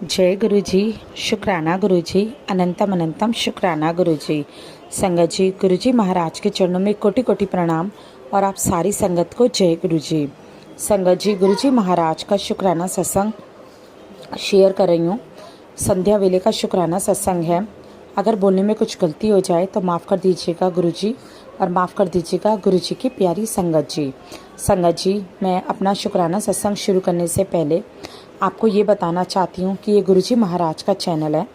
जय गुरु जी, शुक्राना गुरु जी, अनंतम अनंतम शुक्राना गुरु जी। संगत जी, गुरु जी महाराज के चरणों में कोटि कोटि प्रणाम और आप सारी संगत को जय गुरु जी। संगत जी, गुरु जी महाराज का शुक्राना सत्संग शेयर कर रही हूँ। संध्या वेले का शुक्राना सत्संग है। अगर बोलने में कुछ गलती हो जाए तो माफ़ कर दीजिएगा गुरु जी, और माफ़ कर दीजिएगा गुरु जी की प्यारी संगत जी। संगत जी, मैं अपना शुक्राना सत्संग शुरू करने से पहले आपको ये बताना चाहती हूँ कि ये गुरु जी महाराज का चैनल है।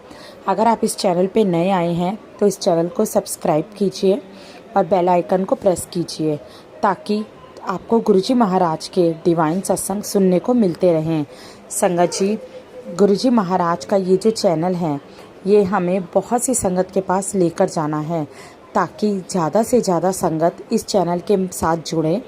अगर आप इस चैनल पे नए आए हैं तो इस चैनल को सब्सक्राइब कीजिए और बेल आइकन को प्रेस कीजिए, ताकि आपको गुरु जी महाराज के डिवाइन सत्संग सुनने को मिलते रहें। संगत जी, गुरु जी महाराज का ये जो चैनल है, ये हमें बहुत सी संगत के पास लेकर जाना है, ताकि ज़्यादा से ज़्यादा संगत इस चैनल के साथ जुड़े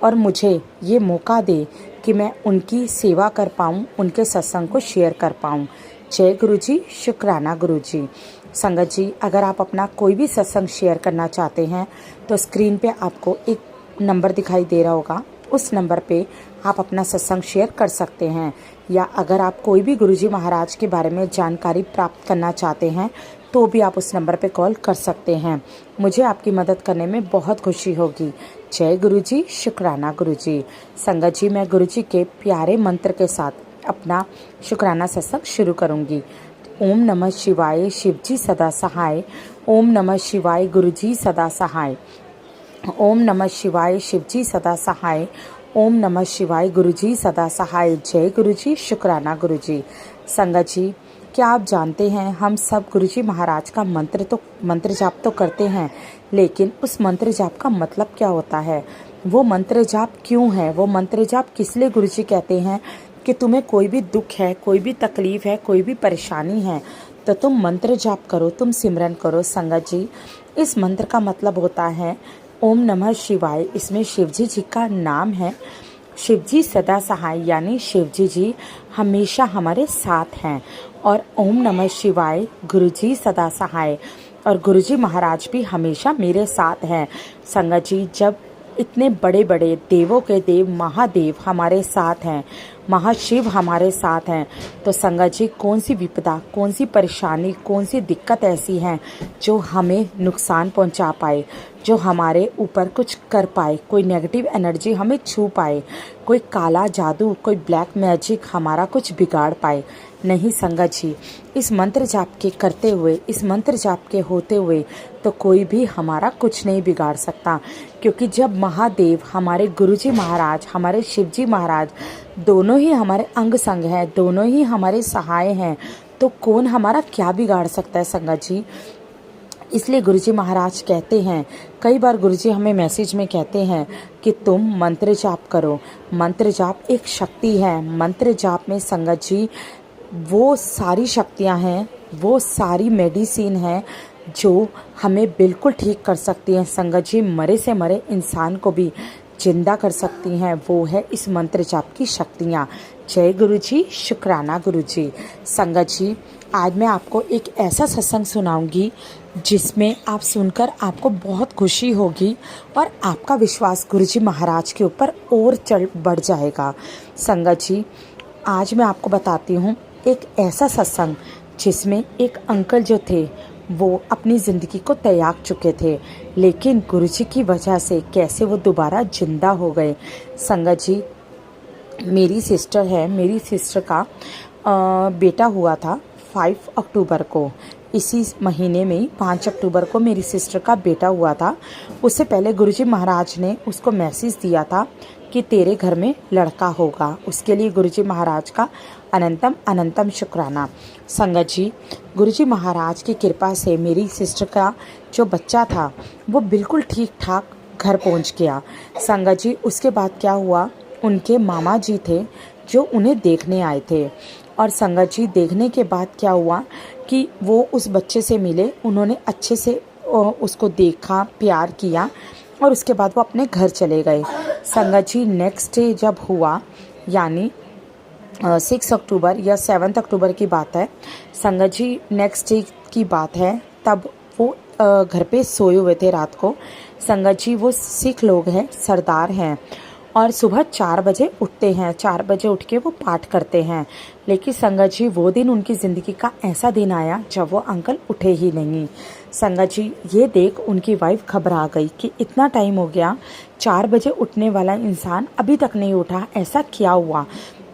और मुझे ये मौका दे कि मैं उनकी सेवा कर पाऊँ, उनके सत्संग को शेयर कर पाऊँ। जय गुरु जी, शुक्राना गुरु जी। संगत जी, अगर आप अपना कोई भी सत्संग शेयर करना चाहते हैं तो स्क्रीन पे आपको एक नंबर दिखाई दे रहा होगा, उस नंबर पे आप अपना सत्संग शेयर कर सकते हैं। या अगर आप कोई भी गुरुजी महाराज के बारे में जानकारी प्राप्त करना चाहते हैं तो भी आप उस नंबर पे कॉल कर सकते हैं। मुझे आपकी मदद करने में बहुत खुशी होगी। जय गुरु जी, शुक्राना गुरु जी। संगत जी, मैं गुरु जी के प्यारे मंत्र के साथ अपना शुक्राना सत्संग शुरू करूंगी। ओम नमः शिवाय, शिव जी सदा सहाय। ओम नमः शिवाय, गुरु जी सदा सहाय। ओम नमः शिवाय, शिव जी सदा सहाय। ओम नमः शिवाय, गुरु जी सदा सहाय। जय गुरु जी, शुक्राना गुरु जी। संगत जी, क्या आप जानते हैं, हम सब गुरु जी महाराज का मंत्र जाप तो करते हैं, लेकिन उस मंत्र जाप का मतलब क्या होता है? वो मंत्र जाप क्यों है? वो मंत्र जाप किस लिए गुरु जी कहते हैं कि तुम्हें कोई भी दुख है, कोई भी तकलीफ है, कोई भी परेशानी है तो तुम मंत्र जाप करो, तुम सिमरन करो। संगत जी, इस मंत्र का मतलब होता है ओम नमः शिवाय। इसमें शिवजी जी का नाम है। शिवजी सदा सहाय, यानी शिवजी जी हमेशा हमारे साथ हैं। और ओम नमः शिवाय, गुरुजी सदा सहाय, और गुरुजी महाराज भी हमेशा मेरे साथ हैं। संगत जी, जब इतने बड़े बड़े देवों के देव महादेव हमारे साथ हैं, महाशिव हमारे साथ हैं, तो संगत जी कौन सी विपदा, कौन सी परेशानी, कौन सी दिक्कत ऐसी है जो हमें नुकसान पहुंचा पाए, जो हमारे ऊपर कुछ कर पाए, कोई नेगेटिव एनर्जी हमें छू पाए, कोई काला जादू, कोई ब्लैक मैजिक हमारा कुछ बिगाड़ पाए? नहीं संगत जी, इस मंत्र जाप के करते हुए, इस मंत्र जाप के होते हुए तो कोई भी हमारा कुछ नहीं बिगाड़ सकता। क्योंकि जब महादेव, हमारे गुरुजी महाराज, हमारे शिवजी महाराज दोनों ही हमारे अंग संग हैं, दोनों ही हमारे सहाय हैं, तो कौन हमारा क्या बिगाड़ सकता है संगत जी? इसलिए गुरुजी महाराज कहते हैं, कई बार गुरुजी हमें मैसेज में कहते हैं कि तुम मंत्र जाप करो। मंत्र जाप एक शक्ति है। मंत्र जाप में संगत जी वो सारी शक्तियां हैं, वो सारी मेडिसिन है जो हमें बिल्कुल ठीक कर सकती हैं। संगत जी, मरे से मरे इंसान को भी जिंदा कर सकती हैं। वो है इस मंत्र जाप की शक्तियाँ। जय गुरु जी, शुक्राना गुरु जी। संगत जी, आज मैं आपको एक ऐसा सत्संग सुनाऊंगी जिसमें आप सुनकर आपको बहुत खुशी होगी और आपका विश्वास गुरु जी महाराज के ऊपर और बढ़ जाएगा। संगत जी, आज मैं आपको बताती हूँ एक ऐसा सत्संग जिसमें एक अंकल जो थे वो अपनी ज़िंदगी को त्याग चुके थे, लेकिन गुरुजी की वजह से कैसे वो दोबारा जिंदा हो गए। संगत जी, मेरी सिस्टर है, मेरी सिस्टर का बेटा हुआ था 5 अक्टूबर को। इसी महीने में 5 अक्टूबर को मेरी सिस्टर का बेटा हुआ था। उससे पहले गुरुजी महाराज ने उसको मैसेज दिया था कि तेरे घर में लड़का होगा। उसके लिए गुरुजी महाराज का अनंतम अनंतम शुक्राना। संगत जी, गुरुजी महाराज की कृपा से मेरी सिस्टर का जो बच्चा था वो बिल्कुल ठीक ठाक घर पहुंच गया। संगत जी, उसके बाद क्या हुआ, उनके मामा जी थे जो उन्हें देखने आए थे, और संगत जी देखने के बाद क्या हुआ कि वो उस बच्चे से मिले, उन्होंने अच्छे से उसको देखा, प्यार किया, और उसके बाद वो अपने घर चले गए। संगत जी, नेक्स्ट डे जब हुआ, यानी 6 अक्टूबर या 7 अक्टूबर की बात है। संगत जी, नेक्स्ट डे की बात है, तब वो घर पे सोए हुए थे रात को। संगत जी, वो सिख लोग हैं, सरदार हैं, और सुबह 4 बजे उठते हैं। 4 बजे उठ के वो पाठ करते हैं। लेकिन संगत जी वो दिन उनकी ज़िंदगी का ऐसा दिन आया जब वो अंकल उठे ही नहीं। संगत जी ये देख उनकी वाइफ घबरा गई कि इतना टाइम हो गया, 4 बजे उठने वाला इंसान अभी तक नहीं उठा, ऐसा क्या हुआ।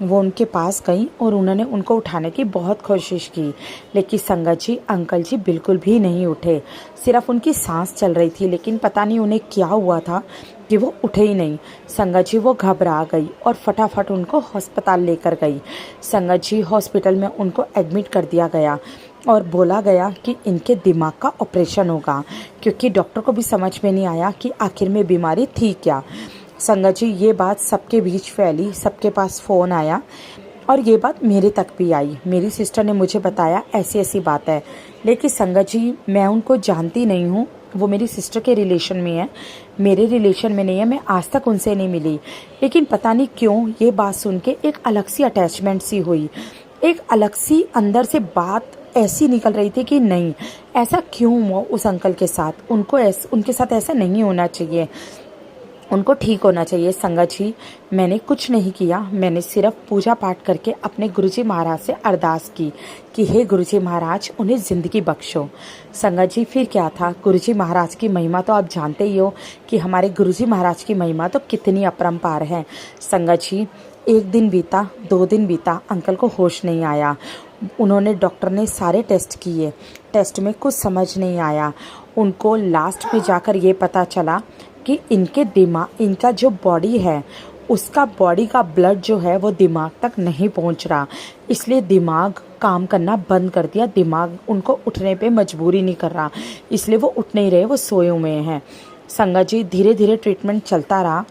वो उनके पास गई और उन्होंने उनको उठाने की बहुत कोशिश की, लेकिन संगत जी अंकल जी बिल्कुल भी नहीं उठे। सिर्फ उनकी सांस चल रही थी, लेकिन पता नहीं उन्हें क्या हुआ था कि वो उठे ही नहीं। संगत जी वो घबरा गई और फटाफट उनको अस्पताल लेकर गई। संगत जी हॉस्पिटल में उनको एडमिट कर दिया गया और बोला गया कि इनके दिमाग का ऑपरेशन होगा, क्योंकि डॉक्टर को भी समझ में नहीं आया कि आखिर में बीमारी थी क्या। संगत जी ये बात सबके बीच फैली, सबके पास फ़ोन आया और ये बात मेरे तक भी आई। मेरी सिस्टर ने मुझे बताया ऐसी ऐसी बात है, लेकिन संगत जी मैं उनको जानती नहीं हूँ। वो मेरी सिस्टर के रिलेशन में है, मेरे रिलेशन में नहीं है। मैं आज तक उनसे नहीं मिली, लेकिन पता नहीं क्यों ये बात सुन के एक अलग सी अटैचमेंट सी हुई, एक अलग सी अंदर से बात ऐसी निकल रही थी कि नहीं, ऐसा क्यों हुआ उस अंकल के साथ, उनके साथ ऐसा नहीं होना चाहिए, उनको ठीक होना चाहिए। संगत जी मैंने कुछ नहीं किया, मैंने सिर्फ पूजा पाठ करके अपने गुरुजी महाराज से अरदास की कि हे गुरुजी महाराज उन्हें ज़िंदगी बख्शो। संगत जी फिर क्या था, गुरुजी महाराज की महिमा तो आप जानते ही हो कि हमारे गुरुजी महाराज की महिमा तो कितनी अपरंपार है। संगत जी 1 दिन बीता, 2 दिन बीता, अंकल को होश नहीं आया। उन्होंने डॉक्टर ने सारे टेस्ट किए, टेस्ट में कुछ समझ नहीं आया। उनको लास्ट में जाकर ये पता चला कि इनका जो बॉडी है उसका बॉडी का ब्लड जो है वो दिमाग तक नहीं पहुंच रहा, इसलिए दिमाग काम करना बंद कर दिया। दिमाग उनको उठने पे मजबूरी नहीं कर रहा, इसलिए वो उठ नहीं रहे, वो सोए हुए हैं। संगत जी धीरे धीरे ट्रीटमेंट चलता रहा।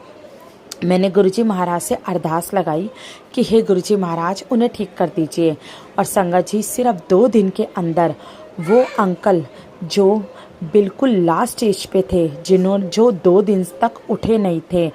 मैंने गुरुजी महाराज से अरदास लगाई कि हे गुरुजी महाराज उन्हें ठीक कर दीजिए। और संगत जी सिर्फ 2 दिन के अंदर वो अंकल जो बिल्कुल लास्ट स्टेज पे थे, जो 2 दिन तक उठे नहीं थे,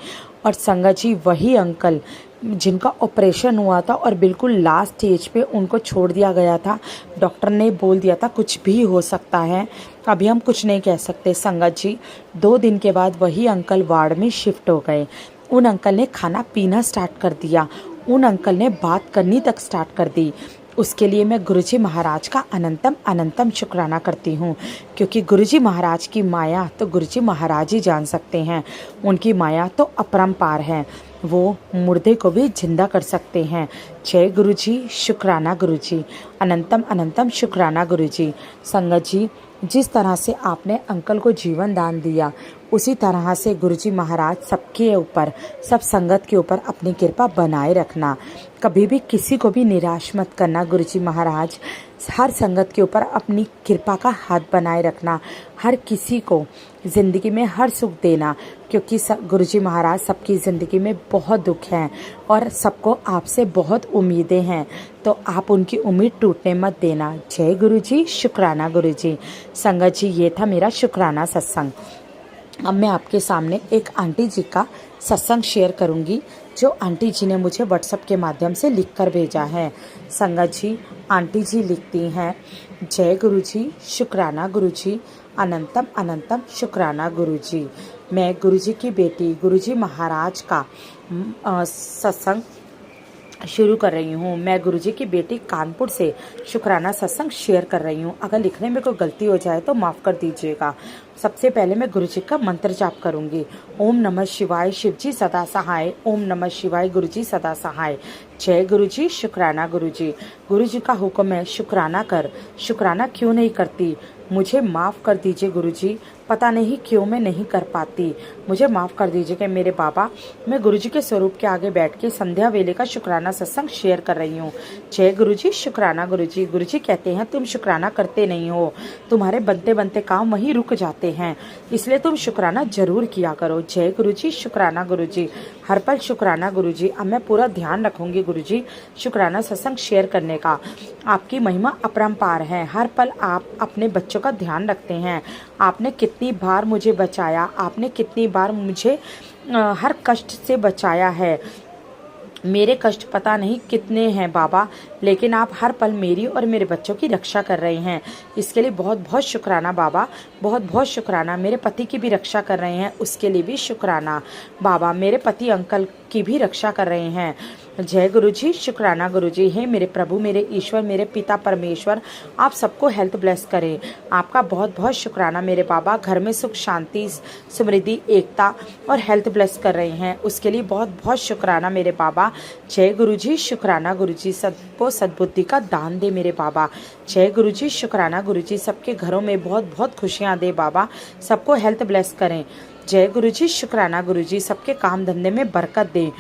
और संगत जी वही अंकल जिनका ऑपरेशन हुआ था और बिल्कुल लास्ट स्टेज पे उनको छोड़ दिया गया था। डॉक्टर ने बोल दिया था कुछ भी हो सकता है, अभी हम कुछ नहीं कह सकते। संगत जी 2 दिन के बाद वही अंकल वार्ड में शिफ्ट हो गए। उन अंकल ने खाना पीना स्टार्ट कर दिया, उन अंकल ने बात करनी तक स्टार्ट कर दी। उसके लिए मैं गुरुजी महाराज का अनंतम अनंतम शुक्राना करती हूँ, क्योंकि गुरुजी महाराज की माया तो गुरुजी महाराज ही जान सकते हैं। उनकी माया तो अपरंपार है, वो मुर्दे को भी जिंदा कर सकते हैं। जय गुरुजी, शुक्राना गुरुजी, अनंतम अनंतम शुक्राना गुरुजी। संगत जी जिस तरह से आपने अंकल को जीवन दान दिया, उसी तरह से गुरुजी महाराज सबके ऊपर, सब संगत के ऊपर अपनी कृपा बनाए रखना। कभी भी किसी को भी निराश मत करना गुरुजी महाराज। हर संगत के ऊपर अपनी कृपा का हाथ बनाए रखना, हर किसी को ज़िंदगी में हर सुख देना, क्योंकि गुरुजी महाराज सबकी ज़िंदगी में बहुत दुख हैं और सबको आपसे बहुत उम्मीदें हैं, तो आप उनकी उम्मीद टूटने मत देना। जय गुरुजी, शुक्राना गुरुजी। संगत जी ये था मेरा शुक्राना सत्संग। अब मैं आपके सामने एक आंटी जी का सत्संग शेयर करूंगी, जो आंटी जी ने मुझे व्हाट्सएप के माध्यम से लिखकर भेजा है। संगत जी आंटी जी लिखती हैं, जय गुरुजी, शुक्राना गुरुजी, अनंतम अनंतम शुक्राना गुरुजी। मैं गुरुजी की बेटी गुरुजी महाराज का सत्संग शुरू कर रही हूँ। मैं गुरुजी की बेटी कानपुर से शुक्राना सत्संग शेयर कर रही हूँ। अगर लिखने में कोई गलती हो जाए तो माफ़ कर दीजिएगा। सबसे पहले मैं गुरुजी का मंत्र जाप करूँगी। ओम नमः शिवाय, शिवजी सदा सहाय। ओम नमः शिवाय, गुरुजी सदा सहाय। जय गुरुजी, शुक्राना गुरुजी। गुरुजी का हुक्म है शुक्राना कर। शुक्राना क्यों नहीं करती, मुझे माफ़ कर दीजिए गुरुजी, पता नहीं क्यों मैं नहीं कर पाती, मुझे माफ़ कर दीजिए कि मेरे बाबा। मैं गुरुजी के स्वरूप के आगे बैठ के संध्या वेले का शुक्राना सत्संग शेयर कर रही हूँ। जय गुरुजी, शुक्राना गुरुजी। गुरुजी कहते हैं तुम शुक्राना करते नहीं हो, तुम्हारे बनते बनते काम वहीं रुक जाते हैं, इसलिए तुम शुक्राना जरूर किया करो। जय गुरुजी, शुक्राना गुरुजी। हर पल शुक्राना गुरुजी। अब मैं पूरा ध्यान रखूंगी गुरुजी शुक्राना सत्संग शेयर करने का। आपकी महिमा अपरंपार है, हर पल आप अपने बच्चों का ध्यान रखते हैं। आपने कितनी बार मुझे बचाया, आपने कितनी बार मुझे हर कष्ट से बचाया है। मेरे कष्ट पता नहीं कितने हैं बाबा, लेकिन आप हर पल मेरी और मेरे बच्चों की रक्षा कर रहे हैं। इसके लिए बहुत बहुत शुक्राना बाबा, बहुत बहुत शुक्राना। मेरे पति की भी रक्षा कर रहे हैं, उसके लिए भी शुक्राना बाबा। मेरे पति अंकल की भी रक्षा कर रहे हैं। जय गुरु जी, शुक्राना गुरु जी। हे मेरे प्रभु, मेरे ईश्वर, मेरे पिता परमेश्वर, आप सबको हेल्थ ब्लेस करें। आपका बहुत बहुत शुक्राना मेरे बाबा। घर में सुख शांति समृद्धि एकता और हेल्थ ब्लेस कर रहे हैं, उसके लिए बहुत बहुत शुक्राना मेरे बाबा। जय गुरु जी, शुक्राना गुरु जी। सबको सद्बुद्धि का दान दे मेरे बाबा। जय गुरु जी, शुक्राना गुरु जी। सबके घरों में बहुत बहुत खुशियाँ दे बाबा, सबको हेल्थ ब्लेस करें। जय गुरु जी, शुक्राना गुरु जी। सबके काम धंधे में बरकत दें।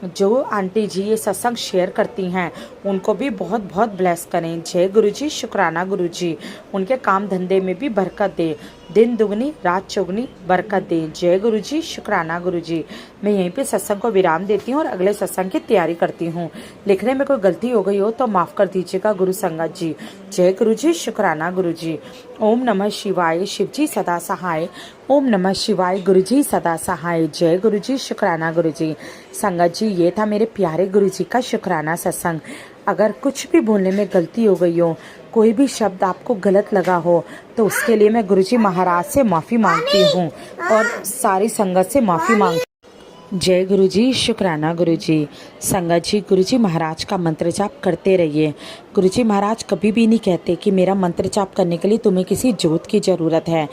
जो आंटी जी ये सत्संग शेयर करती हैं उनको भी बहुत बहुत ब्लेस करें। जय गुरु जी, शुक्राना गुरु जी। उनके काम धंधे में भी बरकत दे, दिन दुगनी रात चौगनी बरकत दे। जय गुरु जी, शुक्राना गुरु जी। मैं यहीं पे सत्संग को विराम देती हूँ और अगले सत्संग की तैयारी करती हूँ। लिखने में कोई गलती हो गई हो तो माफ़ कर दीजिएगा गुरु संगत जी। जय गुरु जी, शुक्राना गुरु जी। ओम नमः शिवाय, शिव जी सदा सहाय। ओम नमः शिवाय, गुरु जी सदा सहाय। जय गुरु जी, शुक्राना गुरु जी। संगत जी, ये था मेरे प्यारे गुरु जी का शुक्राना सत्संग। अगर कुछ भी बोलने में गलती हो गई हो, कोई भी शब्द आपको गलत लगा हो, तो उसके लिए मैं गुरुजी महाराज से माफ़ी मांगती हूँ और सारी संगत से माफ़ी मांगती हूँ। जय गुरु जी, शुक्राना गुरु जी। संगत जी, गुरु जी महाराज का मंत्र जाप करते रहिए। गुरु जी महाराज कभी भी नहीं कहते कि मेरा मंत्र जाप करने के लिए तुम्हें किसी जोत की ज़रूरत है।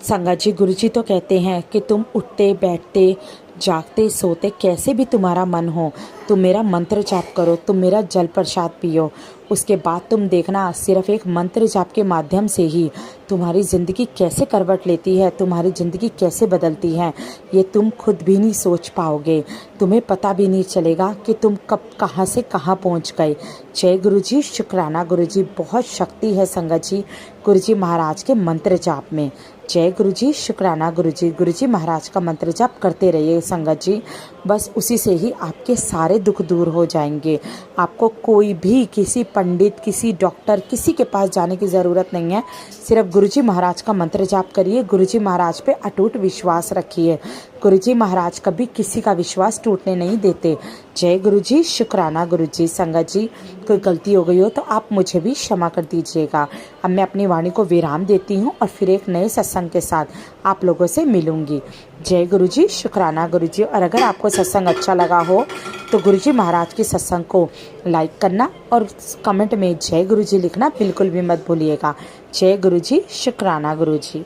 संगत जी, गुरु जी तो कहते हैं कि तुम उठते बैठते जागते सोते कैसे भी तुम्हारा मन हो, तुम मेरा मंत्र जाप करो, तुम मेरा जल प्रसाद पियो। उसके बाद तुम देखना सिर्फ एक मंत्र जाप के माध्यम से ही तुम्हारी ज़िंदगी कैसे करवट लेती है, तुम्हारी ज़िंदगी कैसे बदलती है, ये तुम खुद भी नहीं सोच पाओगे। तुम्हें पता भी नहीं चलेगा कि तुम कब कहाँ से कहाँ पहुँच गए। जय गुरु जी, शुक्राना गुरु जी। बहुत शक्ति है संगत जी गुरु जी महाराज के मंत्र जाप में। जय गुरु जी, शुक्राना गुरु जी। गुरु जी महाराज का मंत्र जाप करते रहिए संगत जी, बस उसी से ही आपके सारे दुख दूर हो जाएंगे। आपको कोई भी किसी पंडित, किसी डॉक्टर, किसी के पास जाने की ज़रूरत नहीं है। सिर्फ गुरु जी महाराज का मंत्र जाप करिए, गुरु जी महाराज पे अटूट विश्वास रखिए। गुरु जी महाराज कभी किसी का विश्वास टूटने नहीं देते। जय गुरु जी, शुक्राना गुरु जी। संगत जी, कोई गलती हो गई हो तो आप मुझे भी क्षमा कर दीजिएगा। अब मैं अपनी वाणी को विराम देती हूँ और फिर एक नए सत्संग के साथ आप लोगों से मिलूंगी। जय गुरु जी, शुक्राना गुरु जी। और अगर आपको सत्संग अच्छा लगा हो तो गुरु जी महाराज के सत्संग को लाइक करना और कमेंट में जय गुरु जी लिखना बिल्कुल भी मत भूलिएगा। जय गुरु जी, शुक्राना गुरु जी।